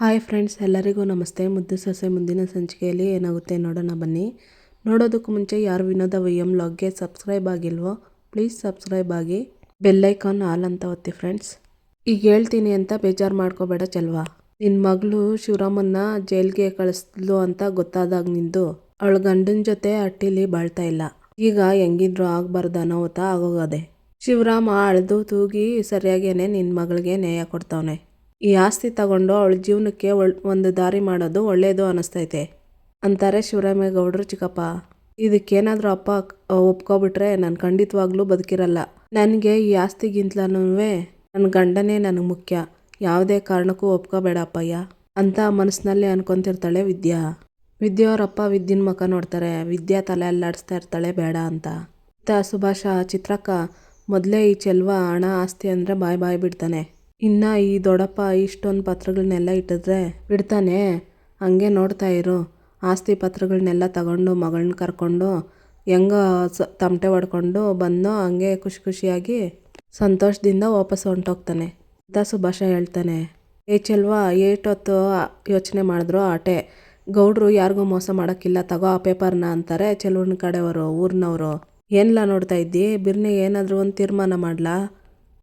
Hi friends, ಎಲ್ಲರಿಗೂ ನಮಸ್ತೆ. ಮುದ್ದು ಸೊಸೆ ಮುಂದಿನ ಸಂಚಿಕೆಯಲ್ಲಿ ಏನಾಗುತ್ತೆ ನೋಡೋಣ ಬನ್ನಿ. ನೋಡೋದಕ್ಕೂ ಮುಂಚೆ ಯಾರು ವಿನೋದ ವೈಎಂ ಲಾಗ್ಗೆ ಸಬ್ಸ್ಕ್ರೈಬ್ ಆಗಿಲ್ವೋ ಪ್ಲೀಸ್ ಸಬ್ಸ್ಕ್ರೈಬ್ ಆಗಿ, ಬೆಲ್ಲೈಕಾನ್ ಆಲ್ ಅಂತ ಒತ್ತಿ ಫ್ರೆಂಡ್ಸ್. ಈಗ ಹೇಳ್ತೀನಿ ಅಂತ ಬೇಜಾರು ಮಾಡ್ಕೋಬೇಡ ಚೆಲ್ವಾ. ನಿನ್ನ ಮಗಳು ಶಿವರಾಮನ್ನ ಜೈಲ್ಗೆ ಕಳಿಸ್ಲು ಅಂತ ಗೊತ್ತಾದಾಗ ನಿಂದು ಅವಳ ಗಂಡನ ಜೊತೆ ಹಟ್ಟಿಲಿ ಬಾಳ್ತಾ ಇಲ್ಲ. ಈಗ ಹೆಂಗಿದ್ರು ಆಗಬಾರ್ದು ಅನಾಹುತ ಆಗೋಗದೆ. ಶಿವರಾಮ ಅಳ್ದು ತೂಗಿ ಸರಿಯಾಗೇನೆ ನಿನ್ನ ಮಗಳಿಗೆ ನ್ಯಾಯ ಕೊಡ್ತಾವನೆ. ಈ ಆಸ್ತಿ ತಗೊಂಡು ಅವಳ ಜೀವನಕ್ಕೆ ಒಂದು ದಾರಿ ಮಾಡೋದು ಒಳ್ಳೆಯದು ಅನ್ನಿಸ್ತೈತೆ ಅಂತಾರೆ ಶಿವರಾಮೇಗೌಡರು ಚಿಕ್ಕಪ್ಪ. ಇದಕ್ಕೇನಾದರೂ ಅಪ್ಪ ಒಪ್ಕೊಬಿಟ್ರೆ ನಾನು ಖಂಡಿತವಾಗ್ಲೂ ಬದುಕಿರಲ್ಲ. ನನಗೆ ಈ ಆಸ್ತಿಗಿಂತಲೂ ನನ್ನ ಗಂಡನೇ ನನಗೆ ಮುಖ್ಯ. ಯಾವುದೇ ಕಾರಣಕ್ಕೂ ಒಪ್ಕೋಬೇಡ ಅಪ್ಪಯ್ಯ ಅಂತ ಮನಸ್ಸಿನಲ್ಲಿ ಅನ್ಕೊತಿರ್ತಾಳೆ ವಿದ್ಯಾ. ವಿದ್ಯಾವರಪ್ಪ ವಿದ್ಯನ ಮುಖ ನೋಡ್ತಾರೆ. ವಿದ್ಯಾ ತಲೆ ಅಲ್ಲಾಡಿಸ್ತಾ ಇರ್ತಾಳೆ ಬೇಡ ಅಂತ. ಸುಭಾಷ, ಚಿತ್ರಕ್ಕ ಮೊದಲೇ ಈ ಚೆಲ್ವ ಹಣ ಆಸ್ತಿ ಅಂದರೆ ಬಾಯ್ ಬಿಡ್ತಾನೆ. ಇನ್ನು ಈ ದೊಡ್ಡಪ್ಪ ಇಷ್ಟೊಂದು ಪತ್ರಗಳನ್ನೆಲ್ಲ ಇಟ್ಟಿದ್ರೆ ಬಿಡ್ತಾನೆ? ಹಂಗೆ ನೋಡ್ತಾ ಇರು. ಆಸ್ತಿ ಪತ್ರಗಳನ್ನೆಲ್ಲ ತಗೊಂಡು ಮಗಳನ್ನ ಕರ್ಕೊಂಡು ಹೆಂಗ ತಮಟೆ ಹೊಡ್ಕೊಂಡು ಬಂದೋ ಹಂಗೆ ಖುಷಿಯಾಗಿ ಸಂತೋಷದಿಂದ ವಾಪಸ್ ಹೊಂಟೋಗ್ತಾನೆ ಅಂತ ಸುಭಾಷ ಹೇಳ್ತಾನೆ. ಚೆಲ್ವ ಏಟೊತ್ತು ಯೋಚನೆ ಮಾಡಿದ್ರು ಆಟೆ. ಗೌಡ್ರು ಯಾರಿಗೂ ಮೋಸ ಮಾಡೋಕ್ಕಿಲ್ಲ, ತಗೋ ಆ ಪೇಪರ್ನ ಅಂತಾರೆ ಚೆಲ್ವನ ಕಡೆಯವರು, ಊರಿನವರು. ಏನೆಲ್ಲ ನೋಡ್ತಾ ಇದ್ದಿ, ಬಿರ್ನಿ ಏನಾದರೂ ಒಂದು ತೀರ್ಮಾನ ಮಾಡ್ಲಾ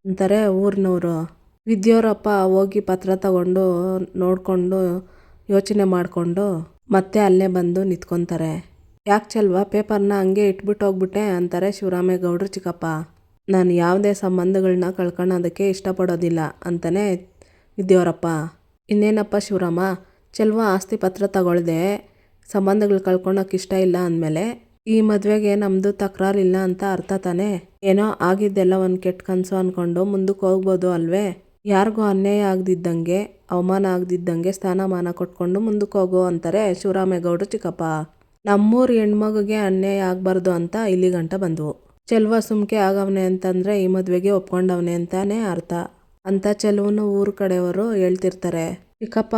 ಅಂತಾರೆ ಊರಿನವರು. ವಿದ್ಯಾವರಪ್ಪ ಹೋಗಿ ಪತ್ರ ತಗೊಂಡು ನೋಡಿಕೊಂಡು ಯೋಚನೆ ಮಾಡಿಕೊಂಡು ಮತ್ತೆ ಅಲ್ಲೇ ಬಂದು ನಿಂತ್ಕೊತಾರೆ. ಯಾಕೆ ಚೆಲ್ವ ಪೇಪರ್ನ ಹಂಗೆ ಇಟ್ಬಿಟ್ಟು ಹೋಗ್ಬಿಟ್ಟೆ ಅಂತಾರೆ ಶಿವರಾಮೇಗೌಡರು ಚಿಕ್ಕಪ್ಪ. ನಾನು ಯಾವುದೇ ಸಂಬಂಧಗಳನ್ನ ಕಳ್ಕೊಳ್ಳೋದಕ್ಕೆ ಇಷ್ಟಪಡೋದಿಲ್ಲ ಅಂತಾನೆ ವಿದ್ಯಾವರಪ್ಪ. ಇನ್ನೇನಪ್ಪ ಶಿವರಾಮ, ಚೆಲ್ವ ಆಸ್ತಿ ಪತ್ರ ತಗೊಳ್ದೆ ಸಂಬಂಧಗಳು ಕಳ್ಕೊಳಕ್ಕೆ ಇಷ್ಟ ಇಲ್ಲ ಅಂದಮೇಲೆ ಈ ಮದುವೆಗೆ ನಮ್ಮದು ತಕರಾರಿಲ್ಲ ಅಂತ ಅರ್ಥ ತಾನೆ? ಏನೋ ಆಗಿದ್ದೆಲ್ಲ ಒಂದು ಕೆಟ್ಟ ಕನಸು ಅಂದ್ಕೊಂಡು ಮುಂದಕ್ಕೆ ಹೋಗ್ಬೋದು ಅಲ್ವೇ? ಯಾರಿಗೂ ಅನ್ಯಾಯ ಆಗದಿದ್ದಂಗೆ, ಅವಮಾನ ಆಗದಿದ್ದಂಗೆ ಸ್ಥಾನಮಾನ ಕೊಟ್ಕೊಂಡು ಮುಂದಕ್ಕೆ ಹೋಗೋ ಅಂತಾರೆ ಶಿವರಾಮೇಗೌಡರು ಚಿಕ್ಕಪ್ಪ. ನಮ್ಮೂರು ಹೆಣ್ಮಗುಗೆ ಅನ್ಯಾಯ ಆಗಬಾರ್ದು ಅಂತ ಇಲ್ಲಿ ಗಂಟ ಬಂದವು. ಚೆಲ್ವ ಸುಮ್ಕೆ ಆಗವನೆ ಅಂತಂದರೆ ಈ ಮದುವೆಗೆ ಒಪ್ಕೊಂಡವನೆ ಅಂತಾನೆ ಅರ್ಥ ಅಂತ ಚೆಲ್ವನು ಊರು ಕಡೆಯವರು ಹೇಳ್ತಿರ್ತಾರೆ. ಚಿಕ್ಕಪ್ಪ,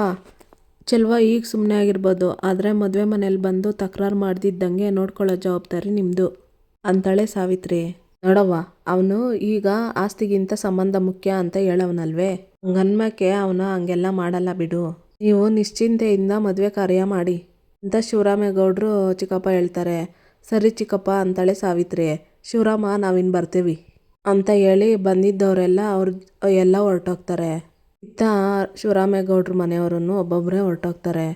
ಚೆಲ್ವ ಈಗ ಸುಮ್ಮನೆ ಆಗಿರ್ಬೋದು, ಆದರೆ ಮದುವೆ ಮನೇಲಿ ಬಂದು ತಕರಾರು ಮಾಡ್ದಿದ್ದಂಗೆ ನೋಡ್ಕೊಳ್ಳೋ ಜವಾಬ್ದಾರಿ ನಿಮ್ಮದು ಅಂತಾಳೆ ಸಾವಿತ್ರಿ. ನೋಡವ್ವ, ಅವನು ಈಗ ಆಸ್ತಿಗಿಂತ ಸಂಬಂಧ ಮುಖ್ಯ ಅಂತ ಹೇಳವನಲ್ವೇ? ಹಂಗನ್ಮಕ್ಕೆ ಅವನು ಹಂಗೆಲ್ಲ ಮಾಡಲ್ಲ ಬಿಡು. ನೀವು ನಿಶ್ಚಿಂತೆಯಿಂದ ಮದುವೆ ಕಾರ್ಯ ಮಾಡಿ ಅಂತ ಶಿವರಾಮೇಗೌಡರು ಚಿಕ್ಕಪ್ಪ ಹೇಳ್ತಾರೆ. ಸರಿ ಚಿಕ್ಕಪ್ಪ ಅಂತಾಳೆ ಸಾವಿತ್ರಿ. ಶಿವರಾಮ, ನಾವಿನ್ನು ಬರ್ತೀವಿ ಅಂತ ಹೇಳಿ ಬಂದಿದ್ದವರೆಲ್ಲ ಎಲ್ಲ ಹೊರಟೋಗ್ತಾರೆ. ಇತ್ತ ಶಿವರಾಮೇಗೌಡ್ರ ಮನೆಯವರನ್ನು ಒಬ್ಬೊಬ್ಬರೇ ಹೊರಟೋಗ್ತಾರೆ.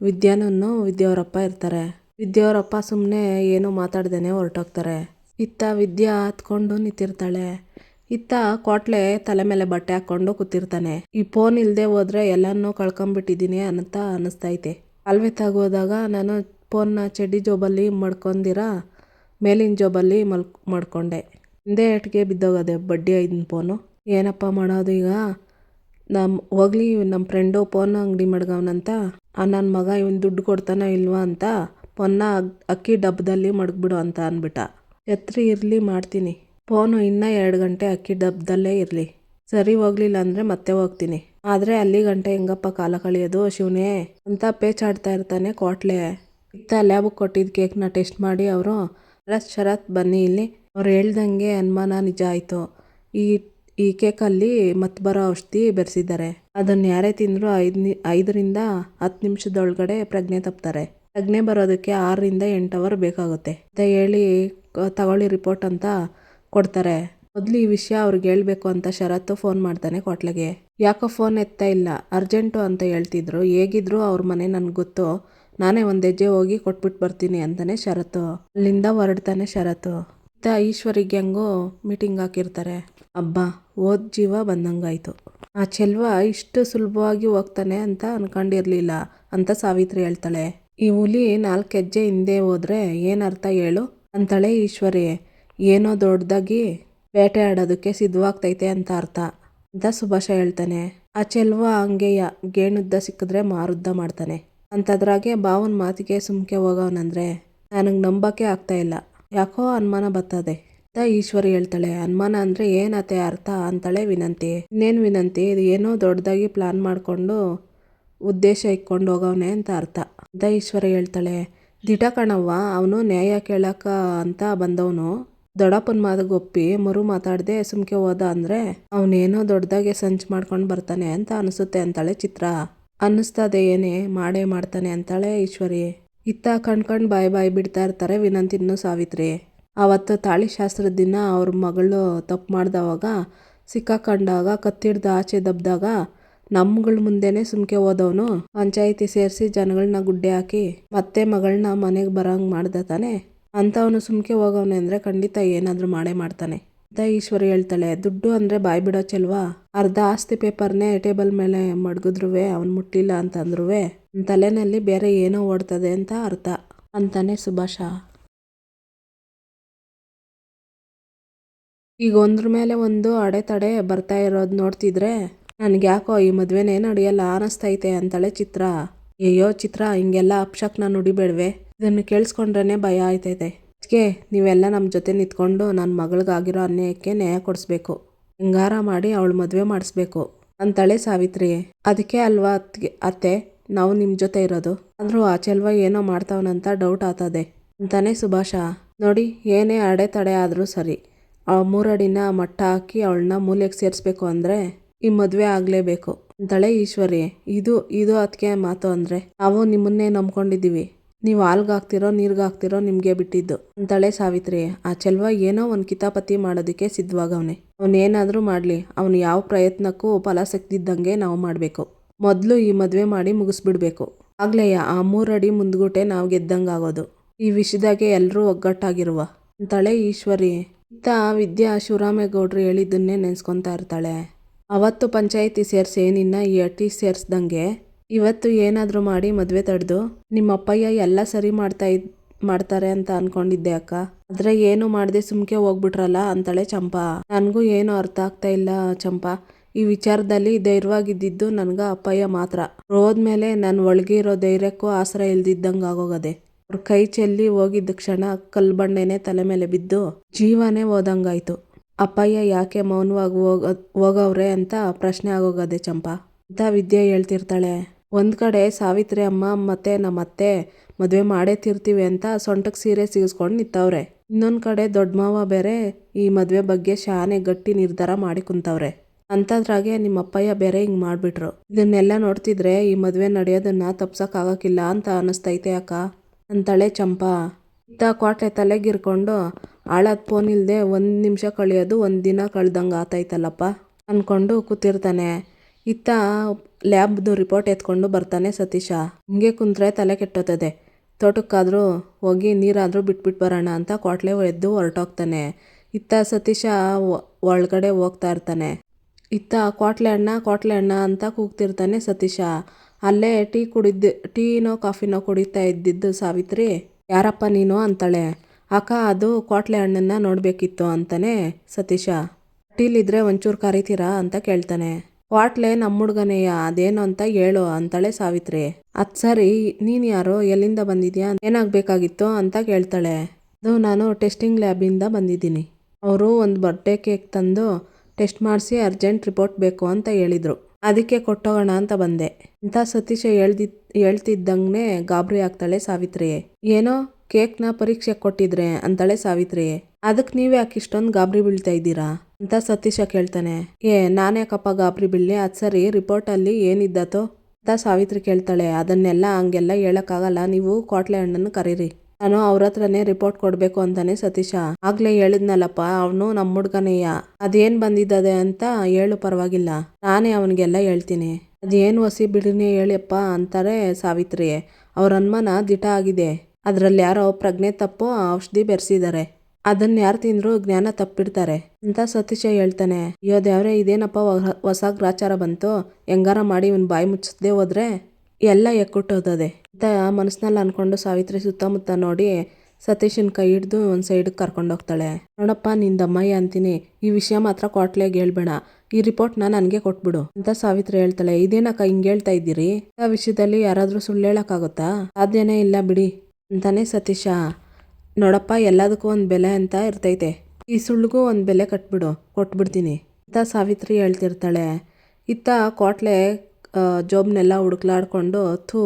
ವಿದ್ಯಾವರಪ್ಪ ಇರ್ತಾರೆ. ವಿದ್ಯಾವರಪ್ಪ ಸುಮ್ಮನೆ ಏನೂ ಮಾತಾಡ್ದೇನೆ ಹೊರಟೋಗ್ತಾರೆ. ಇತ್ತ ವಿದ್ಯಾ ಹತ್ಕೊಂಡು ನಿಂತಿರ್ತಾಳೆ. ಇತ್ತ ಕೋಟ್ಲೆ ತಲೆ ಮೇಲೆ ಬಟ್ಟೆ ಹಾಕ್ಕೊಂಡು ಕೂತಿರ್ತಾನೆ. ಈ ಫೋನ್ ಇಲ್ಲದೆ ಹೋದ್ರೆ ಎಲ್ಲನೂ ಕಳ್ಕೊಂಬಿಟ್ಟಿದ್ದೀನಿ ಅಂತ ಅನ್ನಿಸ್ತೈತೆ. ಅಲ್ವೇ ಹೋದಾಗ ನಾನು ಫೋನ್ನ ಚಡ್ಡಿ ಜೋಬಲ್ಲಿ ಮಡ್ಕೊಂಡಿರ ಮೇಲಿನ ಜೋಬಲ್ಲಿ ಮಡ್ಕೊಂಡೆ. ಹಿಂದೆ ಏಟ್ಗೆ ಬಿದ್ದೋಗದೆ ಬಡ್ಡಿ 5 ಫೋನು. ಏನಪ್ಪ ಮಾಡೋದು ಈಗ? ಹೋಗ್ಲಿ, ನಮ್ಮ ಫ್ರೆಂಡು ಫೋನ್ ಅಂಗಡಿ ಮಡ್ಗವನಂತ ನನ್ನ ಮಗ ಇವನು ದುಡ್ಡು ಕೊಡ್ತಾನೋ ಇಲ್ವಾ ಅಂತ ಫೋನ್ನ ಅಕ್ಕಿ ಡಬ್ಬದಲ್ಲಿ ಮಡಗ್ಬಿಡು ಅಂತ ಅಂದ್ಬಿಟ್ಟ. ಛತ್ರಿ ಇರಲಿ, ಮಾಡ್ತೀನಿ. ಫೋನು ಇನ್ನೂ 2 ಗಂಟೆ ಅಕ್ಕಿ ಡಬ್ಬದಲ್ಲೇ ಇರಲಿ. ಸರಿ, ಹೋಗ್ಲಿಲ್ಲ ಅಂದರೆ ಮತ್ತೆ ಹೋಗ್ತೀನಿ. ಆದರೆ ಅಲ್ಲಿ ಗಂಟೆ ಹೆಂಗಪ್ಪ ಕಾಲ ಕಳಿಯೋದು ಶಿವನೇ ಅಂತ ಪೇಚಾಡ್ತಾ ಇರ್ತಾನೆ ಕೋಟ್ಲೆ. ಇತ್ತ ಲ್ಯಾಬಿಗೆ ಕೊಟ್ಟಿದ್ದ ಕೇಕ್ನ ಟೆಸ್ಟ್ ಮಾಡಿ ಅವರು ಶರತ್ ಬನ್ನಿ ಇಲ್ಲಿ. ಅವ್ರು ಹೇಳ್ದಂಗೆ ಅನುಮಾನ ನಿಜ ಆಯಿತು. ಈ ಕೇಕಲ್ಲಿ ಮತ್ತೆ ಬರೋ ಔಷಧಿ ಬೆರೆಸಿದ್ದಾರೆ. ಅದನ್ನು ಯಾರೇ ತಿಂದರೂ 5ರಿಂದ 10 ನಿಮಿಷದೊಳಗಡೆ ಪ್ರಜ್ಞೆ ತಪ್ತಾರೆ. ಪ್ರಜ್ಞೆ ಬರೋದಕ್ಕೆ 6ರಿಂದ 8 ಅವರ್ ಬೇಕಾಗುತ್ತೆ ಅಂತ ಹೇಳಿ ತಗೊಳ್ಳಿ ರಿಪೋರ್ಟ್ ಅಂತ ಕೊಡ್ತಾರೆ. ಮೊದಲು ಈ ವಿಷಯ ಅವ್ರಿಗೆ ಹೇಳ್ಬೇಕು ಅಂತ ಶರತ್ತು ಫೋನ್ ಮಾಡ್ತಾನೆ ಕೋಟ್ಲೆಗೆ. ಯಾಕೋ ಫೋನ್ ಎತ್ತಾ ಇಲ್ಲ, ಅರ್ಜೆಂಟು ಅಂತ ಹೇಳ್ತಿದ್ರು. ಹೇಗಿದ್ರು ಅವ್ರ ಮನೆ ನನಗೆ ಗೊತ್ತು, ನಾನೇ ಒಂದು ಹೆಜ್ಜೆ ಹೋಗಿ ಕೊಟ್ಬಿಟ್ಟು ಬರ್ತೀನಿ ಅಂತಾನೆ ಶರತ್ತು. ಅಲ್ಲಿಂದ ಹೊರಡ್ತಾನೆ ಶರತ್ತು. ಇತ್ತ ಈಶ್ವರಿಗೆ ಹೆಂಗೋ ಮೀಟಿಂಗ್ ಹಾಕಿರ್ತಾರೆ. ಅಬ್ಬಾ, ಓದ್ ಜೀವ ಬಂದಂಗಾಯ್ತು. ಆ ಚೆಲ್ವ ಇಷ್ಟು ಸುಲಭವಾಗಿ ಹೋಗ್ತಾನೆ ಅಂತ ಅನ್ಕೊಂಡಿರ್ಲಿಲ್ಲ ಅಂತ ಸಾವಿತ್ರಿ ಹೇಳ್ತಾಳೆ. ಈ ಹುಲಿ 4 ಹೆಜ್ಜೆ ಹಿಂದೆ ಹೋದ್ರೆ ಏನರ್ಥ ಹೇಳು ಅಂತಾಳೆ ಈಶ್ವರಿ. ಏನೋ ದೊಡ್ಡದಾಗಿ ಬೇಟೆ ಆಡೋದಕ್ಕೆ ಸಿದ್ಧವಾಗ್ತೈತೆ ಅಂತ ಅರ್ಥ ಅಂತ ಸುಭಾಷ ಹೇಳ್ತಾನೆ. ಆ ಚೆಲ್ವ ಹಂಗೆಯ ಗೇಣುದ್ದ ಸಿಕ್ಕಿದ್ರೆ ಮಾರುದ್ದ ಮಾಡ್ತಾನೆ ಅಂತದ್ರಾಗೆ ಬಾವನ ಮಾತಿಗೆ ಸುಮ್ಕೆ ಹೋಗವನಂದ್ರೆ ನನಗೆ ನಂಬಕ್ಕೆ ಆಗ್ತಾ ಇಲ್ಲ. ಯಾಕೋ ಅನುಮಾನ ಬರ್ತದೆ ಅಂತ ಈಶ್ವರಿ ಹೇಳ್ತಾಳೆ. ಅನುಮಾನ ಅಂದರೆ ಏನತ್ತೆ ಅರ್ಥ ಅಂತಾಳೆ ವಿನಂತಿ. ಇನ್ನೇನು ವಿನಂತಿ, ಇದು ಏನೋ ದೊಡ್ಡದಾಗಿ ಪ್ಲಾನ್ ಮಾಡಿಕೊಂಡು ಉದ್ದೇಶ ಇಟ್ಕೊಂಡು ಹೋಗವನೆ ಅಂತ ಅರ್ಥ ಅಂತ ಈಶ್ವರಿ ಹೇಳ್ತಾಳೆ. ದಿಟ ಕಣವ್ವ, ಅವನು ನ್ಯಾಯ ಕೇಳಕ ಅಂತ ಬಂದವನು ದೊಡ್ಡಪ್ಪನ ಮಾತಿಗೆ ಒಪ್ಪಿ ಮರು ಮಾತಾಡದೆ ಸುಮ್ಕೆ ಹೋದ ಅಂದರೆ ಅವನೇನೋ ದೊಡ್ಡದಾಗೆ ಸಂಚು ಮಾಡ್ಕೊಂಡು ಬರ್ತಾನೆ ಅಂತ ಅನಿಸುತ್ತೆ ಅಂತಾಳೆ ಚಿತ್ರ. ಅನ್ನಿಸ್ತದೆ ಏನೇ ಮಾಡೇ ಮಾಡ್ತಾನೆ ಅಂತಾಳೆ ಈಶ್ವರಿ. ಇತ್ತ ಕಣ್ಕಂಡು ಬಾಯಿ ಬಿಡ್ತಾ ಇರ್ತಾರೆ ವಿನಂತಿನ್ನು ಸಾವಿತ್ರಿ. ಅವತ್ತು ತಾಳಿ ಶಾಸ್ತ್ರದ ದಿನ ಅವ್ರ ಮಗಳು ತಪ್ಪು ಮಾಡ್ದವಾಗ ಸಿಕ್ಕಾಕೊಂಡಾಗ ಕತ್ತಿಡ್ದು ಆಚೆ ದಬ್ದಾಗ ನಮ್ಗಳ ಮುಂದೆನೆ ಸುಮ್ಕೆ ಹೋದವನು ಪಂಚಾಯಿತಿ ಸೇರಿಸಿ ಜನಗಳನ್ನ ಗುಡ್ಡೆ ಹಾಕಿ ಮತ್ತೆ ಮಗಳನ್ನ ಮನೆಗೆ ಬರೋಂಗೆ ಮಾಡ್ದ ತಾನೆ. ಅಂಥವನು ಸುಮ್ಕೆ ಹೋಗವನೆ ಅಂದರೆ ಖಂಡಿತ ಏನಾದರೂ ಮಾಡೇ ಮಾಡ್ತಾನೆ ಅಂತ ಈಶ್ವರಿ ಹೇಳ್ತಾಳೆ. ದುಡ್ಡು ಅಂದರೆ ಬಾಯಿ ಬಿಡೋ ಚೆಲ್ವಾ, ಅರ್ಧ ಆಸ್ತಿ ಪೇಪರ್ನೇ ಟೇಬಲ್ ಮೇಲೆ ಮಡಗಿದ್ರುವೆ ಅವ್ನು ಮುಟ್ಲಿಲ್ಲ ಅಂತಂದ್ರುವೆ ತಲೆನಲ್ಲಿ ಬೇರೆ ಏನೋ ಓಡ್ತದೆ ಅಂತ ಅರ್ಥ ಅಂತಾನೆ ಸುಭಾಷ. ಈಗ ಒಂದ್ರ ಮೇಲೆ ಒಂದು ಅಡೆತಡೆ ಬರ್ತಾ ಇರೋದು ನೋಡ್ತಿದ್ರೆ ನನಗೆ ಯಾಕೋ ಈ ಮದುವೆನೇ ನಡೆಯಲ್ಲ ಅನ್ನಿಸ್ತೈತೆ ಅಂತಾಳೆ ಚಿತ್ರ. ಅಯ್ಯೋ ಚಿತ್ರ, ಹಿಂಗೆಲ್ಲ ಅಪ್ಶಕ್ನ ನುಡಿಬೇಡ್ವೆ, ಇದನ್ನು ಕೇಳಿಸ್ಕೊಂಡ್ರೆ ಭಯ ಆಯ್ತೈತೆ. ಅದಕ್ಕೆ ನೀವೆಲ್ಲ ನಮ್ಮ ಜೊತೆ ನಿಂತ್ಕೊಂಡು ನನ್ನ ಮಗಳಿಗಾಗಿರೋ ಅನ್ಯಾಯಕ್ಕೆ ನ್ಯಾಯ ಕೊಡಿಸ್ಬೇಕು, ಹೆಂಗಾರ ಮಾಡಿ ಅವಳು ಮದುವೆ ಮಾಡಿಸ್ಬೇಕು ಅಂತಾಳೆ ಸಾವಿತ್ರಿ. ಅದಕ್ಕೆ ಅಲ್ವಾ ಅತ್ತೆ ನಾವು ನಿಮ್ಮ ಜೊತೆ ಇರೋದು. ಆದರೂ ಆ ಚೆಲ್ವ ಏನೋ ಮಾಡ್ತಾವನಂತ ಡೌಟ್ ಆಗ್ತದೆ ಅಂತಾನೆ ಸುಭಾಷ. ನೋಡಿ, ಏನೇ ಅಡೆತಡೆ ಆದರೂ ಸರಿ, ಅವಳ 3 ಅಡಿನ ಮಟ್ಟ ಹಾಕಿ ಅವಳನ್ನ ಮೂಲೆಗೆ ಸೇರಿಸ್ಬೇಕು ಅಂದರೆ ಈ ಮದುವೆ ಆಗಲೇಬೇಕು ಅಂತಾಳೆ ಈಶ್ವರಿ. ಇದು ಅದಕ್ಕೆ ಮಾತು ಅಂದರೆ ನಾವು ನಿಮ್ಮನ್ನೇ ನಂಬ್ಕೊಂಡಿದ್ದೀವಿ, ನೀವು ಹಾಲ್ಗಾಗ್ತಿರೋ ನೀರ್ಗಾಗ್ತಿರೋ ನಿಮಗೆ ಬಿಟ್ಟಿದ್ದು ಅಂತಾಳೆ ಸಾವಿತ್ರಿ. ಆ ಚೆಲ್ವ ಏನೋ ಒಂದು ಕಿತಾಪತಿ ಮಾಡೋದಕ್ಕೆ ಸಿದ್ಧವಾಗವನೆ. ಅವನೇನಾದರೂ ಮಾಡಲಿ, ಅವನು ಯಾವ ಪ್ರಯತ್ನಕ್ಕೂ ಫಲ ಸಿಕ್ತಿದ್ದಂಗೆ ನಾವು ಮಾಡಬೇಕು. ಮೊದಲು ಈ ಮದುವೆ ಮಾಡಿ ಮುಗಿಸ್ಬಿಡ್ಬೇಕು, ಆಗ್ಲೇ ಆ 3 ಅಡಿ ಮುಂದ್ಗುಟೆ ನಾವು ಗೆದ್ದಂಗಾಗೋದು. ಈ ವಿಷಯದಾಗೆ ಎಲ್ಲರೂ ಒಗ್ಗಟ್ಟಾಗಿರುವ ಅಂತಾಳೆ ಈಶ್ವರಿ. ಇತ್ತ ವಿದ್ಯಾ ಶಿವರಾಮೇಗೌಡರು ಹೇಳಿದ್ದನ್ನೇ ನೆನೆಸ್ಕೊತಾ ಇರ್ತಾಳೆ. ಅವತ್ತು ಪಂಚಾಯಿತಿ ಸೇರಿಸಿ ನಿನ್ನ ಈ ಅಟ್ಟಿ ಸೇರಿಸ್ದಂಗೆ ಇವತ್ತು ಏನಾದರೂ ಮಾಡಿ ಮದುವೆ ತಡೆದು ನಿಮ್ಮ ಅಪ್ಪಯ್ಯ ಎಲ್ಲ ಸರಿ ಮಾಡ್ತಾರೆ ಅಂತ ಅನ್ಕೊಂಡಿದ್ದೆ ಅಕ್ಕ. ಆದರೆ ಏನು ಮಾಡದೆ ಸುಮ್ಕೆ ಹೋಗ್ಬಿಟ್ರಲ್ಲ ಅಂತಾಳೆ ಚಂಪಾ. ನನಗೂ ಏನು ಅರ್ಥ ಆಗ್ತಾ ಇಲ್ಲ ಚಂಪಾ. ಈ ವಿಚಾರದಲ್ಲಿ ಧೈರ್ಯವಾಗಿದ್ದಿದ್ದು ನನಗೆ ಅಪ್ಪಯ್ಯ ಮಾತ್ರ. ಹೋದ್ಮೇಲೆ ನಾನು ಒಳಗೆ ಇರೋ ಧೈರ್ಯಕ್ಕೂ ಆಸರ ಇಲ್ದಿದ್ದಂಗೆ ಆಗೋಗದೆ. ಅವ್ರ ಕೈ ಚೆಲ್ಲಿ ಹೋಗಿದ್ದ ಕ್ಷಣ ಕಲ್ಲು ಬಂಡೆನೆ ತಲೆ ಮೇಲೆ ಬಿದ್ದು ಜೀವನೇ ಹೋದಂಗಾಯ್ತು. ಅಪ್ಪಯ್ಯ ಯಾಕೆ ಮೌನವಾಗಿ ಹೋಗವ್ರೆ ಅಂತ ಪ್ರಶ್ನೆ ಆಗೋಗದೆ ಚಂಪಾ ಅಂತ ವಿದ್ಯೆ ಹೇಳ್ತಿರ್ತಾಳೆ. ಒಂದು ಕಡೆ ಸಾವಿತ್ರಿ ಅಮ್ಮ ಮತ್ತೆ ನಮ್ಮ ಅತ್ತೆ ಮದುವೆ ಮಾಡೇ ತೀರ್ತೀವಿ ಅಂತ ಸೊಂಟಕ್ಕೆ ಸೀರೆ ಸಿಗಿಸ್ಕೊಂಡು ನಿಂತವ್ರೆ. ಇನ್ನೊಂದು ಕಡೆ ದೊಡ್ಡ ಮಾವ ಬೇರೆ ಈ ಮದುವೆ ಬಗ್ಗೆ ಶಾನೆ ಗಟ್ಟಿ ನಿರ್ಧಾರ ಮಾಡಿ ಕುಂತವ್ರೆ. ಅಂಥದ್ರಾಗೆ ನಿಮ್ಮ ಅಪ್ಪಯ್ಯ ಬೇರೆ ಹಿಂಗೆ ಮಾಡಿಬಿಟ್ರು. ಇದನ್ನೆಲ್ಲ ನೋಡ್ತಿದ್ರೆ ಈ ಮದುವೆ ನಡೆಯೋದನ್ನ ತಪ್ಸೋಕ್ಕಾಗಕ್ಕಿಲ್ಲ ಅಂತ ಅನ್ನಿಸ್ತೈತೆ ಅಕ್ಕ ಅಂತಾಳೆ ಚಂಪಾ. ಇತ್ತ ಕ್ವಾಟ್ಲೆ ತಲೆಗಿರ್ಕೊಂಡು ಆಳದ ಫೋನ್ ಇಲ್ಲದೆ 1 ನಿಮಿಷ ಕಳಿಯೋದು 1 ದಿನ ಕಳ್ದಂಗೆ ಆತೈತಲ್ಲಪ್ಪ ಅಂದ್ಕೊಂಡು ಕೂತಿರ್ತಾನೆ. ಇತ್ತ ಲ್ಯಾಬ್ದು ರಿಪೋರ್ಟ್ ಎತ್ಕೊಂಡು ಬರ್ತಾನೆ ಸತೀಶ. ಹಿಂಗೆ ಕುಂತ್ರೆ ತಲೆ ಕೆಟ್ಟೋತದೆ, ತೋಟಕ್ಕಾದರೂ ಹೋಗಿ ನೀರಾದರೂ ಬಿಟ್ಬಿಟ್ಟು ಬರೋಣ ಅಂತ ಕ್ವಾಟ್ಲೆ ಎದ್ದು ಹೊರಟೋಗ್ತಾನೆ. ಇತ್ತ ಸತೀಶ ಒಳಗಡೆ ಹೋಗ್ತಾ ಇರ್ತಾನೆ. ಇತ್ತ ಕ್ವಾಟ್ಲೆ ಅಣ್ಣ ಅಂತ ಕೂಗ್ತಿರ್ತಾನೆ ಸತೀಶ. ಅಲ್ಲೇ ಟೀನೋ ಕಾಫಿನೋ ಕುಡಿತಾ ಇದ್ದಿದ್ದು ಸಾವಿತ್ರಿ, ಯಾರಪ್ಪ ನೀನು ಅಂತಾಳೆ. ಅಕ್ಕ, ಅದು ಕ್ವಾಟ್ಲೆ ಅಣ್ಣನ್ನ ನೋಡಬೇಕಿತ್ತು ಅಂತಾನೆ ಸತೀಶ. ಟೀಲಿದ್ರೆ ಒಂಚೂರು ಕರಿತೀರಾ ಅಂತ ಕೇಳ್ತಾನೆ. ಕ್ವಾಟ್ಲೆ ನಮ್ಮ ಹುಡ್ಗನೆಯ, ಅದೇನು ಅಂತ ಹೇಳು ಅಂತಾಳೆ ಸಾವಿತ್ರಿ. ಅದು ಸರಿ, ನೀನು ಯಾರು, ಎಲ್ಲಿಂದ ಬಂದಿದ್ಯಾ, ಏನಾಗಬೇಕಾಗಿತ್ತು ಅಂತ ಕೇಳ್ತಾಳೆ. ಅದು ನಾನು ಟೆಸ್ಟಿಂಗ್ ಲ್ಯಾಬಿಂದ ಬಂದಿದ್ದೀನಿ. ಅವರು ಒಂದು ಬರ್ಡೇ ಕೇಕ್ ತಂದು ಟೆಸ್ಟ್ ಮಾಡಿಸಿ ಅರ್ಜೆಂಟ್ ರಿಪೋರ್ಟ್ ಬೇಕು ಅಂತ ಹೇಳಿದರು, ಅದಕ್ಕೆ ಕೊಟ್ಟೋಗೋಣ ಅಂತ ಬಂದೆ ಅಂತ ಸತೀಶ ಹೇಳ್ತಿದ್ದಂಗೆ ಗಾಬರಿ ಆಗ್ತಾಳೆ ಸಾವಿತ್ರಿ. ಏನೋ ಕೇಕ್ನ ಪರೀಕ್ಷೆ ಕೊಟ್ಟಿದ್ರೆ ಅಂತಾಳೆ ಸಾವಿತ್ರಿ. ಅದಕ್ಕೆ ನೀವೇ ಯಾಕೆ ಇಷ್ಟೊಂದು ಗಾಬರಿ ಬೀಳ್ತಾ ಇದ್ದೀರಾ ಅಂತ ಸತೀಶ ಕೇಳ್ತಾನೆ. ನಾನ್ಯಾಕಪ್ಪ ಗಾಬರಿ ಬೀಳಲಿ, ಅದು ಸರಿ ರಿಪೋರ್ಟಲ್ಲಿ ಏನಿದ್ದಾತೋ ಅಂತ ಸಾವಿತ್ರಿ ಕೇಳ್ತಾಳೆ. ಅದನ್ನೆಲ್ಲ ಹಂಗೆಲ್ಲ ಹೇಳೋಕ್ಕಾಗಲ್ಲ, ನೀವು ಕ್ವಾಟ್ಲೆ ಅಣ್ಣನ ಕರೀರಿ, ನಾನು ಅವ್ರ ಹತ್ರನೇ ರಿಪೋರ್ಟ್ ಕೊಡಬೇಕು ಅಂತಾನೆ ಸತೀಶ. ಆಗ್ಲೇ ಹೇಳಿದ್ನಲ್ಲಪ್ಪ, ಅವನು ನಮ್ಮ ಹುಡ್ಗನೆಯ, ಅದೇನು ಬಂದಿದ್ದದೆ ಅಂತ ಹೇಳು ಪರವಾಗಿಲ್ಲ, ನಾನೇ ಅವನಿಗೆಲ್ಲ ಹೇಳ್ತೀನಿ. ಅದೇನು ಹೊಸಿ ಬಿಡಿನೇ ಹೇಳಿಯಪ್ಪ ಅಂತಾರೆ ಸಾವಿತ್ರಿ. ಅವ್ರ ಅನುಮಾನ ದಿಟ ಆಗಿದೆ, ಅದರಲ್ಲಿ ಯಾರೋ ಪ್ರಜ್ಞೆ ತಪ್ಪು ಔಷಧಿ ಬೆರೆಸಿದ್ದಾರೆ, ಅದನ್ನ ಯಾರು ತಿಂದ್ರು ಜ್ಞಾನ ತಪ್ಪಿಡ್ತಾರೆ ಅಂತ ಸತೀಶ ಹೇಳ್ತಾನೆ. ಅಯ್ಯೋ ದೇವ್ರೆ, ಇದೇನಪ್ಪ ಹೊಸ ಗ್ರಾಚಾರ ಬಂತು, ಹೆಂಗಾರ ಮಾಡಿ ಇವನ್ ಬಾಯಿ ಮುಚ್ಚಿಸ್ದೇ ಹೋದ್ರೆ ಎಲ್ಲ ಎಕ್ಕುಟ್ಟೋದದೆ ಅಂತ ಮನಸ್ಸಿನಲ್ಲಿ ಅನ್ಕೊಂಡು ಸಾವಿತ್ರಿ ಸುತ್ತಮುತ್ತ ನೋಡಿ ಸತೀಶನ ಕೈ ಹಿಡ್ದು ಒಂದು ಸೈಡಿಗೆ ಕರ್ಕೊಂಡೋಗ್ತಾಳೆ. ನೋಡಪ್ಪ, ನಿಂದಮ್ಮಯ್ಯ ಅಂತೀನಿ, ಈ ವಿಷಯ ಮಾತ್ರ ಕ್ವಾಟ್ಲೆಗೆ ಹೇಳ್ಬೇಡ, ಈ ರಿಪೋರ್ಟ್ನ ನನಗೆ ಕೊಟ್ಬಿಡು ಅಂತ ಸಾವಿತ್ರಿ ಹೇಳ್ತಾಳೆ. ಇದೇನಕ್ಕ ಹಿಂಗೆ ಹೇಳ್ತಾ ಇದ್ದೀರಿ, ಆ ವಿಷಯದಲ್ಲಿ ಯಾರಾದರೂ ಸುಳ್ಳು ಹೇಳೋಕ್ಕಾಗುತ್ತಾ, ಸಾಧ್ಯನೇ ಇಲ್ಲ ಬಿಡಿ ಅಂತಾನೆ ಸತೀಶ. ನೋಡಪ್ಪ, ಎಲ್ಲದಕ್ಕೂ ಒಂದು ಬೆಲೆ ಅಂತ ಇರ್ತೈತೆ, ಈ ಸುಳ್ಳಿಗೂ ಒಂದು ಬೆಲೆ ಕೊಟ್ಬಿಡ್ತೀನಿ ಅಂತ ಸಾವಿತ್ರಿ ಹೇಳ್ತಿರ್ತಾಳೆ. ಇತ್ತ ಕ್ವಾಟ್ಲೆ ಜೋಬ್ನೆಲ್ಲ ಹುಡುಕ್ಲಾಡ್ಕೊಂಡು, ಥೂ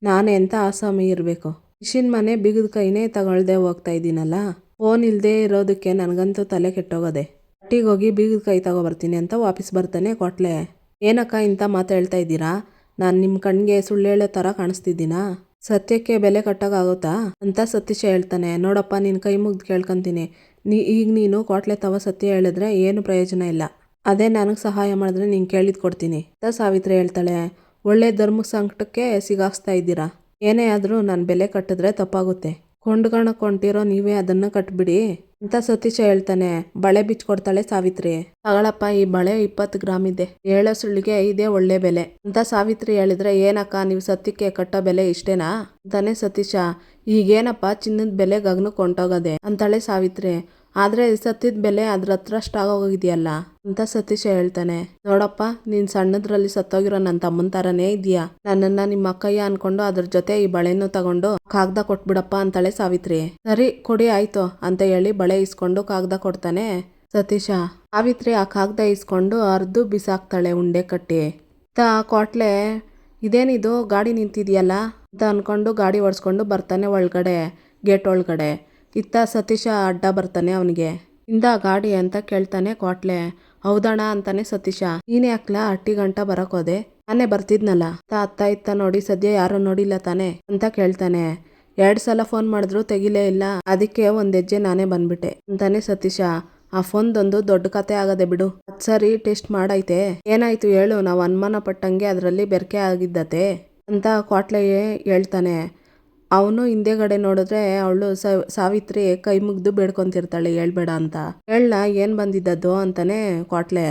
ನಾನೇ ಅಂತ ಆಸಾಮಿ ಇರಬೇಕು, ಇಶಿನ ಮನೆ ಬಿಗದ ಕೈನೇ ತಗೊಳ್ದೆ ಹೋಗ್ತಾ ಇದ್ದೀನಲ್ಲ, ಫೋನ್ ಇಲ್ಲದೆ ಇರೋದಕ್ಕೆ ನನಗಂತೂ ತಲೆ ಕೆಟ್ಟೋಗದೆ, ಹಟ್ಟಿಗೆ ಹೋಗಿ ಬೀಗದ ಕೈ ತಗೊಬರ್ತೀನಿ ಅಂತ ವಾಪಸ್ ಬರ್ತಾನೆ ಕ್ವಾಟ್ಲೆ. ಏನಕ್ಕ ಇಂಥ ಮಾತು ಹೇಳ್ತಾ ಇದ್ದೀರಾ, ನಾನು ನಿಮ್ಮ ಕಣ್ಣಿಗೆ ಸುಳ್ಳು ಹೇಳೋ ಥರ ಕಾಣಿಸ್ತಿದ್ದೀನಾ? ಸತ್ಯಕ್ಕೆ ಬೆಲೆ ಕಟ್ಟೋಕ್ಕಾಗುತ್ತಾ ಅಂತ ಸತೀಶ ಹೇಳ್ತಾನೆ. ನೋಡಪ್ಪ ನಿನ್ನ ಕೈ ಮುಗ್ದು ಕೇಳ್ಕೊತೀನಿ, ಈಗ ನೀನು ಕ್ವಾಟ್ಲೆ ತವ ಸತ್ಯ ಹೇಳಿದ್ರೆ ಏನು ಪ್ರಯೋಜನ ಇಲ್ಲ. ಅದೇ ನನಗೆ ಸಹಾಯ ಮಾಡಿದ್ರೆ ನೀನು ಕೇಳಿದ್ ಕೊಡ್ತೀನಿ ಅಂತ ಸಾವಿತ್ರಿ ಹೇಳ್ತಾಳೆ. ಒಳ್ಳೆ ಧರ್ಮ ಸಂಕಟಕ್ಕೆ ಸಿಗಾಕ್ಸ್ತಾ ಇದ್ದೀರಾ. ಏನೇ ಆದರೂ ನಾನು ಬೆಲೆ ಕಟ್ಟಿದ್ರೆ ತಪ್ಪಾಗುತ್ತೆ. ಕೊಂಡ್ಕೊಳಕ್ಕೆ ಹೊಂಟಿರೋ ನೀವೇ ಅದನ್ನು ಕಟ್ಬಿಡಿ ಅಂತ ಸತೀಶ ಹೇಳ್ತಾನೆ. ಬಳೆ ಬಿಚ್ಕೊಡ್ತಾಳೆ ಸಾವಿತ್ರಿ. ತಗಳಪ್ಪ ಈ ಬಳೆ 20 ಗ್ರಾಮ್ ಇದೆ, ಹೇಳೋ ಸುಳ್ಳಿಗೆ ಇದೇ ಒಳ್ಳೆ ಬೆಲೆ ಅಂತ ಸಾವಿತ್ರಿ ಹೇಳಿದ್ರೆ, ಏನಕ್ಕ ನೀವು ಸತ್ಯಕ್ಕೆ ಕಟ್ಟೋ ಬೆಲೆ ಇಷ್ಟೇನಾ ಅಂತಾನೆ ಸತೀಶ. ಈಗೇನಪ್ಪ ಚಿನ್ನದ ಬೆಲೆ ಗಗನಕ್ಕೆ ಹೊಂಟೋಗದೆ ಅಂತಾಳೆ ಸಾವಿತ್ರಿ. ಆದ್ರೆ ಸತ್ಯದ ಬೆಲೆ ಅದ್ರ ಹತ್ರಷ್ಟಾಗೋಗಿದೆಯಲ್ಲ ಅಂತ ಸತೀಶ ಹೇಳ್ತಾನೆ. ನೋಡಪ್ಪ ನೀನ್ ಸಣ್ಣದ್ರಲ್ಲಿ ಸತ್ತೋಗಿರೋ ನನ್ನ ತಮ್ಮನ ತರನೇ ಇದೆಯಾ. ನನ್ನನ್ನ ನಿಮ್ಮ ಅಕ್ಕಯ್ಯ ಅನ್ಕೊಂಡು ಅದ್ರ ಜೊತೆ ಈ ಬಳೆನೂ ತಗೊಂಡು ಕಾಗ್ದ ಕೊಟ್ಬಿಡಪ್ಪ ಅಂತಾಳೆ ಸಾವಿತ್ರಿ. ಸರಿ ಕೊಡಿ ಆಯ್ತು ಅಂತ ಹೇಳಿ ಬಳೆ ಇಸ್ಕೊಂಡು ಕಾಗ್ದ ಕೊಡ್ತಾನೆ ಸತೀಶ. ಸಾವಿತ್ರಿ ಆ ಕಾಗ್ದ ಇಸ್ಕೊಂಡು ಅರ್ದು ಬಿಸಾಕ್ತಾಳೆ ಉಂಡೆ ಕಟ್ಟಿ. ಕ್ವಾಟ್ಲೆ ಇದೇನಿದು ಗಾಡಿ ನಿಂತಿದೆಯಲ್ಲ ಅಂತ ಅನ್ಕೊಂಡು ಗಾಡಿ ಓಡಿಸ್ಕೊಂಡು ಬರ್ತಾನೆ ಒಳಗಡೆ, ಗೇಟ್ ಒಳಗಡೆ. ಇತ್ತ ಸತೀಶ ಅಡ್ಡ ಬರ್ತಾನೆ ಅವನಿಗೆ. ಇಂದ ಗಾಡಿ ಅಂತ ಕೇಳ್ತಾನೆ ಕ್ವಾಟ್ಲೆ. ಹೌದಣ್ಣ ಅಂತಾನೆ ಸತೀಶ. ನೀನೇ ಹಾಕ್ಲಾ ಅಟ್ಟಿ ಗಂಟ ಬರಕೋದೆ, ನಾನೇ ಬರ್ತಿದ್ನಲ್ಲ ಅತ್ತ ಇತ್ತ ನೋಡಿ ಸದ್ಯ ಯಾರು ನೋಡಿಲ್ಲ ತಾನೆ ಅಂತ ಕೇಳ್ತಾನೆ. 2 ಸಲ ಫೋನ್ ಮಾಡಿದ್ರು ತೆಗಿಲೇ ಇಲ್ಲ, ಅದಕ್ಕೆ ಒಂದ್ ಹೆಜ್ಜೆ ನಾನೇ ಬಂದ್ಬಿಟ್ಟೆ ಅಂತಾನೆ ಸತೀಶ. ಆ ಫೋನ್ದೊಂದು ದೊಡ್ಡ ಕತೆ ಆಗದೆ ಬಿಡು. ಅದ್ ಸರಿ ಟೆಸ್ಟ್ ಮಾಡೈತೆ, ಏನಾಯ್ತು ಹೇಳು, ನಾವು ಅನುಮಾನ ಪಟ್ಟಂಗೆ ಅದರಲ್ಲಿ ಬೆರಕೆ ಆಗಿದ್ದತೆ ಅಂತ ಕ್ವಾಟ್ಲೆ ಹೇಳ್ತಾನೆ. ಅವನು ಹಿಂದೆಗಡೆ ನೋಡಿದ್ರೆ ಅವಳು ಸಾವಿತ್ರಿ ಕೈ ಮುಗ್ದು ಬೇಡ್ಕೊಂತಿರ್ತಾಳೆ ಹೇಳ್ಬೇಡ ಅಂತ. ಏನ್ ಬಂದಿದ್ದದ್ದು ಅಂತಾನೆ ಕ್ವಾಟ್ಲೆ.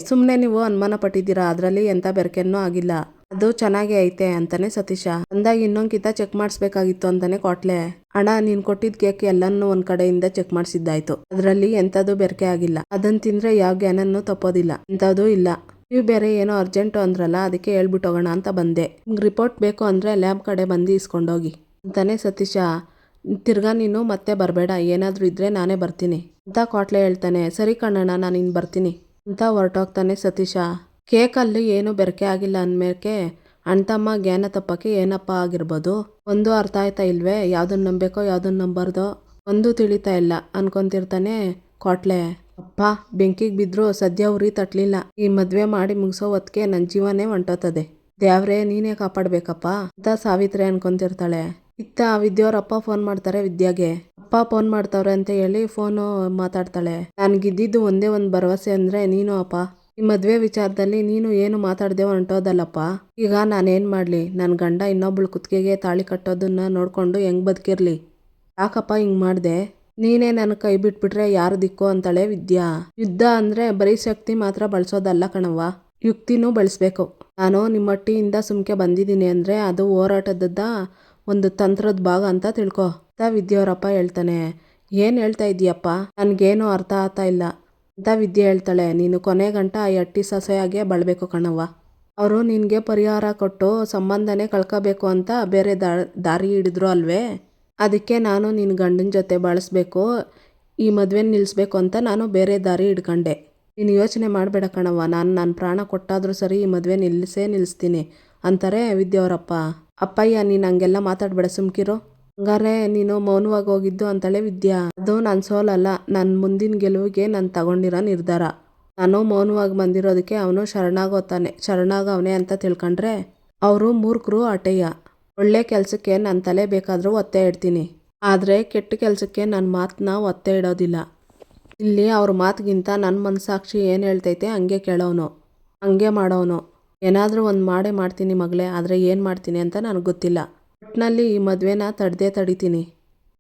ಸುಮ್ನೆ ನೀವು ಅನುಮಾನ ಪಟ್ಟಿದ್ದೀರಾ, ಅದ್ರಲ್ಲಿ ಎಂತ ಬೆರಕೆನೂ ಆಗಿಲ್ಲ, ಅದು ಚೆನ್ನಾಗೇ ಐತೆ ಅಂತಾನೆ ಸತೀಶ. ಅಂದಾಗ ಇನ್ನೊಂದ್ಕಿತ ಚೆಕ್ ಮಾಡಿಸ್ಬೇಕಾಗಿತ್ತು ಅಂತಾನೆ ಕ್ವಾಟ್ಲೆ. ಅಣ್ಣ ನೀನ್ ಕೊಟ್ಟಿದ್ ಕೇಕ್ ಎಲ್ಲಾನು ಒಂದ್ ಕಡೆಯಿಂದ ಚೆಕ್ ಮಾಡಿಸಿದ್ದಾಯ್ತು, ಅದ್ರಲ್ಲಿ ಎಂತದು ಬೆರಕೆ ಆಗಿಲ್ಲ, ಅದನ್ನ ತಿಂದ್ರೆ ಯಾವ ಜ್ಞಾನನೂ ತಪ್ಪೋದಿಲ್ಲ, ಎಂತದೂ ಇಲ್ಲ. ನೀವು ಬೇರೆ ಏನೋ ಅರ್ಜೆಂಟು ಅಂದ್ರಲ್ಲ, ಅದಕ್ಕೆ ಹೇಳ್ಬಿಟ್ಟು ಹೋಗೋಣ ಅಂತ ಬಂದೆ. ನಿಮ್ಗೆ ರಿಪೋರ್ಟ್ ಬೇಕು ಅಂದ್ರೆ ಲ್ಯಾಬ್ ಕಡೆ ಬಂದು ಇಸ್ಕೊಂಡೋಗಿ ಅಂತಾನೆ ಸತೀಶ. ತಿರ್ಗಾ ನೀನು ಮತ್ತೆ ಬರಬೇಡ, ಏನಾದರೂ ಇದ್ರೆ ನಾನೇ ಬರ್ತೀನಿ ಅಂತ ಕ್ವಾಟ್ಲೆ ಹೇಳ್ತಾನೆ. ಸರಿ ಕಣ್ಣಣ್ಣ ನಾನು ಇನ್ನು ಬರ್ತೀನಿ ಅಂತ ಹೊರಟೋಗ್ತಾನೆ ಸತೀಶ. ಕೇಕಲ್ಲಿ ಏನು ಬೆರಕೆ ಆಗಿಲ್ಲ ಅಂದ್ಮೇಲೆ ಅಣ್ತಮ್ಮ ಜ್ಞಾನ ತಪ್ಪಕ್ಕೆ ಏನಪ್ಪ ಆಗಿರ್ಬೋದು. ಒಂದು ಅರ್ಥ ಆಯ್ತಾ ಇಲ್ವೇ, ಯಾವ್ದನ್ನ ನಂಬೇಕೋ ಯಾವ್ದನ್ನ ನಂಬಾರ್ದೋ ಒಂದು ತಿಳಿತಾ ಇಲ್ಲ ಅನ್ಕೊಂತಿರ್ತಾನೆ ಕ್ವಾಟ್ಲೆ. ಅಪ್ಪ ಬೆಂಕಿಗೆ ಬಿದ್ರು ಸದ್ಯ ಉರಿ ತಟ್ಲಿಲ್ಲ, ಈ ಮದ್ವೆ ಮಾಡಿ ಮುಗಿಸೋ ಹೊತ್ತಿಗೆ ನನ್ನ ಜೀವನೇ ಹೊಂಟೋತದೆ, ದೇವ್ರೇ ನೀನೇ ಕಾಪಾಡ್ಬೇಕಪ್ಪ ಅಂತ ಸಾವಿತ್ರಿ ಅನ್ಕೊಂತಿರ್ತಾಳೆ. ಇತ್ತ ವಿದ್ಯವ್ರಪ್ಪ ಫೋನ್ ಮಾಡ್ತಾರೆ ವಿದ್ಯಾಗೆ. ಅಪ್ಪ ಫೋನ್ ಮಾಡ್ತಾವ್ರೆ ಅಂತ ಹೇಳಿ ಫೋನು ಮಾತಾಡ್ತಾಳೆ. ನನ್ಗಿದ್ದಿದ್ದು ಒಂದೇ ಒಂದು ಭರವಸೆ ಅಂದ್ರೆ ನೀನು ಅಪ್ಪ. ಈ ಮದ್ವೆ ವಿಚಾರದಲ್ಲಿ ನೀನು ಏನು ಮಾತಾಡ್ದೆ ಹೊಂಟೋದಲ್ಲಪ್ಪ. ಈಗ ನಾನೇನ್ ಮಾಡ್ಲಿ, ನನ್ನ ಗಂಡ ಇನ್ನೊಬ್ಳು ಕುತ್ತಿಗೆಗೆ ತಾಳಿ ಕಟ್ಟೋದನ್ನ ನೋಡ್ಕೊಂಡು ಹೆಂಗ್ ಬದುಕಿರ್ಲಿ. ಯಾಕಪ್ಪ ಹಿಂಗ್ ಮಾಡ್ದೆ, ನೀನೇ ನನ್ನ ಕೈ ಬಿಟ್ಬಿಟ್ರೆ ಯಾರು ದಿಕ್ಕು ಅಂತಾಳೆ ವಿದ್ಯಾ. ಯುದ್ಧ ಅಂದ್ರೆ ಬರೀ ಶಕ್ತಿ ಮಾತ್ರ ಬಳಸೋದಲ್ಲ ಕಣವ್ವ, ಯುಕ್ತಿನೂ ಬಳಸ್ಬೇಕು. ನಾನು ನಿಮ್ಮಟ್ಟಿಯಿಂದ ಸುಮ್ಕೆ ಬಂದಿದ್ದೀನಿ ಅಂದ್ರೆ ಅದು ಹೋರಾಟದ ಒಂದು ತಂತ್ರದ ಭಾಗ ಅಂತ ತಿಳ್ಕೊ ಅಂತ ವಿದ್ಯಾವರಪ್ಪ ಹೇಳ್ತಾನೆ. ಏನ್ ಹೇಳ್ತಾ ಇದೀಯಪ್ಪ, ನನ್ಗೇನು ಅರ್ಥ ಆಗ್ತಾ ಇಲ್ಲ ಅಂತ ವಿದ್ಯೆ ಹೇಳ್ತಾಳೆ. ನೀನು ಕೊನೆ ಗಂಟ ಆ ಅಟ್ಟಿ ಸೊಸೆಯಾಗೆ ಬಾಳ್ಬೇಕು ಕಣವ್ವ. ಅವರು ನಿನ್ಗೆ ಪರಿಹಾರ ಕೊಟ್ಟು ಸಂಬಂಧನೇ ಕಳ್ಕೋಬೇಕು ಅಂತ ಬೇರೆ ದಾರಿ ಹಿಡಿದ್ರು ಅಲ್ವೇ, ಅದಕ್ಕೆ ನಾನು ನಿನ್ನ ಗಂಡನ ಜೊತೆ ಬಾಳಿಸ್ಬೇಕು, ಈ ಮದ್ವೆ ನಿಲ್ಲಿಸ್ಬೇಕು ಅಂತ ನಾನು ಬೇರೆ ದಾರಿ ಹಿಡ್ಕೊಂಡೆ. ನೀನು ಯೋಚನೆ ಮಾಡಬೇಡ ಕಣವ್ವ, ನಾನು ನನ್ನ ಪ್ರಾಣ ಕೊಟ್ಟಾದ್ರೂ ಸರಿ ಈ ಮದುವೆ ನಿಲ್ಲಿಸ್ತೀನಿ ಅಂತಾರೆ ವಿದ್ಯಾವರಪ್ಪ. ಅಪ್ಪಯ್ಯ ನೀನು ಹಂಗೆಲ್ಲ ಮಾತಾಡಬೇಡ, ಸುಮ್ಕಿರೋ. ಹಂಗಾರೆ ನೀನು ಮೌನವಾಗಿ ಹೋಗಿದ್ದು ಅಂತಾಳೆ ವಿದ್ಯಾ. ಅದು ನನ್ನ ಸೋಲಲ್ಲ, ನನ್ನ ಮುಂದಿನ ಗೆಲುವಿಗೆ ನಾನು ತಗೊಂಡಿರೋ ನಿರ್ಧಾರ. ನಾನು ಮೌನವಾಗಿ ಬಂದಿರೋದಕ್ಕೆ ಅವನು ಶರಣಾಗವನೆ ಅಂತ ತಿಳ್ಕೊಂಡ್ರೆ ಅವರು ಮೂರ್ಖರು ಅಟಯ್ಯ. ಒಳ್ಳೆ ಕೆಲಸಕ್ಕೆ ನನ್ನ ತಲೆ ಬೇಕಾದರೂ ಒತ್ತೆ ಇಡ್ತೀನಿ, ಆದರೆ ಕೆಟ್ಟ ಕೆಲಸಕ್ಕೆ ನನ್ನ ಮಾತನ್ನ ಒತ್ತೆ ಇಡೋದಿಲ್ಲ. ಇಲ್ಲಿ ಅವ್ರ ಮಾತಿಗಿಂತ ನನ್ನ ಮನಸ್ಸಾಕ್ಷಿ ಏನು ಹೇಳ್ತೈತೆ ಹಂಗೆ ಕೇಳೋನು, ಹಂಗೆ ಮಾಡೋನು. ಏನಾದರೂ ಒಂದು ಮಾಡೇ ಮಾಡ್ತೀನಿ ಮಗಳೇ, ಆದರೆ ಏನು ಮಾಡ್ತೀನಿ ಅಂತ ನನಗೆ ಗೊತ್ತಿಲ್ಲ. ಒಟ್ಟಿನಲ್ಲಿ ಈ ಮದುವೆನ ತಡಿತೀನಿ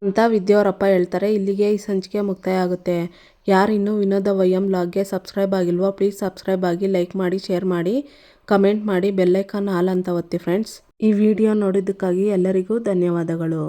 ಅಂತ ವಿದ್ಯಾವರಪ್ಪ ಹೇಳ್ತಾರೆ. ಇಲ್ಲಿಗೆ ಈ ಸಂಚಿಕೆ ಮುಕ್ತಾಯ ಆಗುತ್ತೆ. ಯಾರು ಇನ್ನೂ ವಿನೋದ ವೈಎಂ ವ್ಲಾಗ್ಗೆ ಸಬ್ಸ್ಕ್ರೈಬ್ ಆಗಿಲ್ವೋ ಪ್ಲೀಸ್ ಸಬ್ಸ್ಕ್ರೈಬ್ ಆಗಿ, ಲೈಕ್ ಮಾಡಿ, ಶೇರ್ ಮಾಡಿ, ಕಮೆಂಟ್ ಮಾಡಿ, ಬೆಲ್ಲೈಕಾನ್ ಆಲ್ ಅಂತ ಒತ್ತಿ ಫ್ರೆಂಡ್ಸ್. ಈ ವಿಡಿಯೋ ನೋಡಿದ್ದಕ್ಕಾಗಿ ಎಲ್ಲರಿಗೂ ಧನ್ಯವಾದಗಳು.